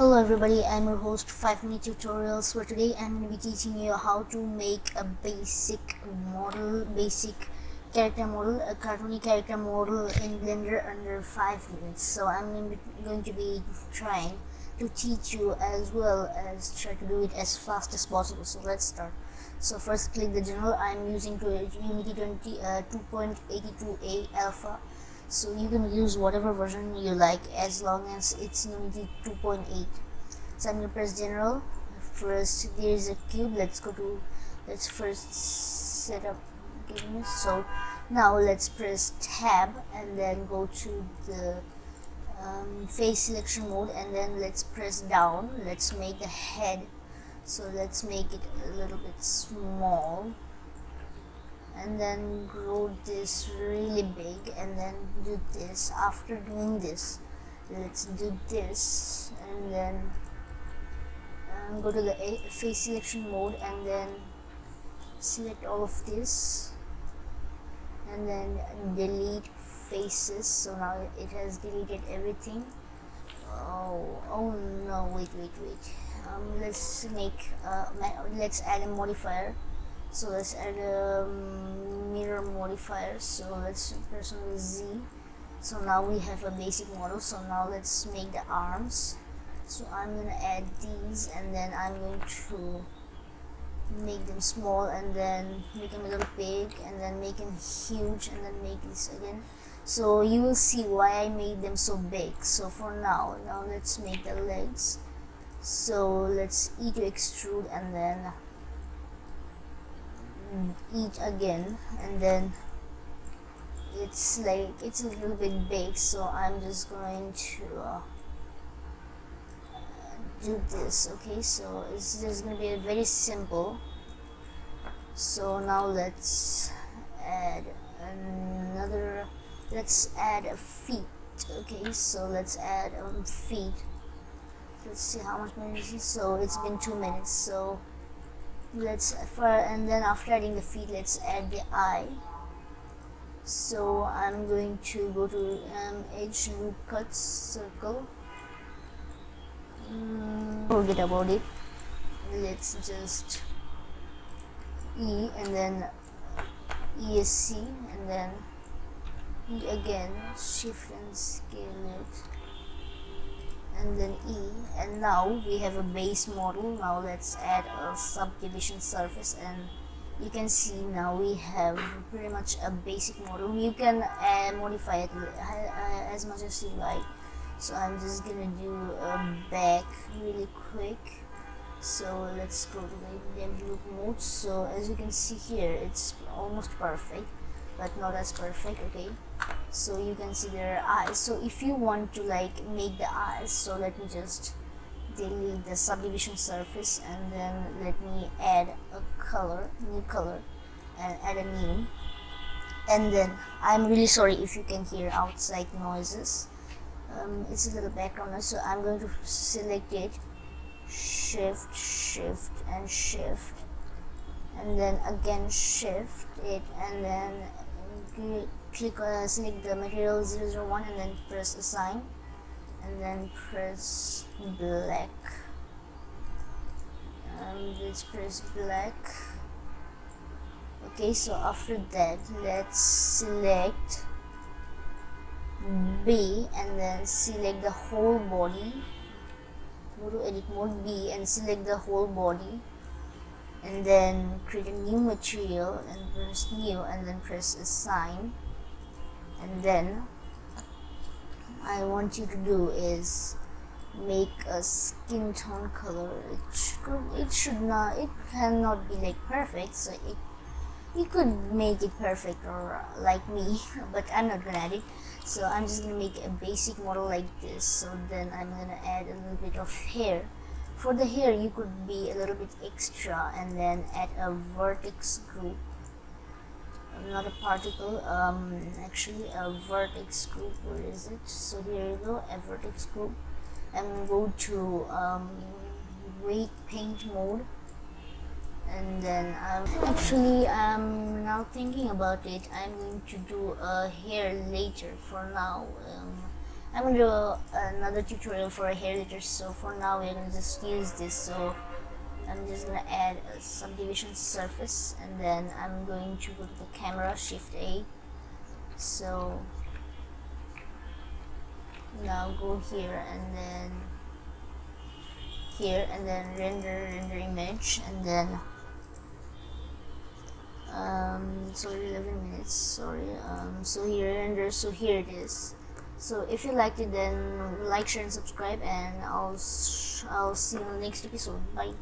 Hello everybody, I'm your host 5-minute tutorials. For today I'm going to be teaching you how to make a basic character model, a cartoony character model in Blender under 5 minutes. So I'm going to be trying to teach you as well as try to do it as fast as possible. So let's start. So first click the general. I'm using Unity 2.82a alpha. So you can use whatever version you like as long as it's Unity 2.8. So I'm going to press general. First there is a cube. Let's first set up games. So now let's press tab and then go to the face selection mode, and then let's press down. Let's make the head, so let's make it a little bit small, and then grow this really big, and then do this. After doing this, let's do this, and then go to the face selection mode, and then select all of this, and then delete faces. So now it has deleted everything. Oh no, wait, let's add a modifier. So let's add a mirror modifier. So let's press on the Z. So now we have a basic model. So now let's make the arms. So I'm going to add these, and then I'm going to make them small, and then make them a little big, and then make them huge, and then make this again. So you will see why I made them so big. So for now let's make the legs. So let's E to extrude, and then eat again, and then it's a little bit big, so I'm just going to do this. Okay, so it's just going to be very simple. So now let's add a feet. Okay, so let's add feet. Let's see how much minutes it is. So it's been 2 minutes. So and then after adding the feet, let's add the eye. So I'm going to go to edge loop cut circle. Forget about it. Let's just E, and then ESC, and then E again, shift and scale it, and then E, and now we have a base model. Now let's add a subdivision surface, and you can see now we have pretty much a basic model. You can modify it as much as you like. So I'm just gonna do a back really quick. So let's go to the dev loop mode. So as you can see here, it's almost perfect, but not as perfect. Okay, so you can see there are eyes. So if you want to make the eyes, so let me just delete the subdivision surface, and then let me add a new color, and add a new. And then I'm really sorry if you can hear outside noises. It's a little background noise, so I'm going to select it, shift and shift, and then again shift it, and then select the material 001, and then press assign, and then press black, and let's press black. Okay, so after that let's select B, and then select the whole body. Go to edit mode, B, and select the whole body, and then create a new material and press new, and then press assign. And then I want you to do is make a skin tone color. It cannot be perfect, so you could make it perfect or like me, but I'm not gonna add it. So I'm just gonna make a basic model like this. So then I'm gonna add a little bit of hair. For the hair, you could be a little bit extra, and then add a vertex group, not a particle, actually a vertex group. Where is it? So here you go, a vertex group, and go to weight paint mode. And then I'm now thinking about it, I'm going to do a hair later. For now I'm gonna do another tutorial for a hair editor, so for now we're gonna just use this. So I'm just gonna add a subdivision surface, and then I'm going to go to the camera, Shift A. So now go here and then here, and then render image, and then sorry, 11 minutes, sorry. So here render, so here it is. So if you liked it, then like, share and subscribe, and I'll see you in the next episode. Bye.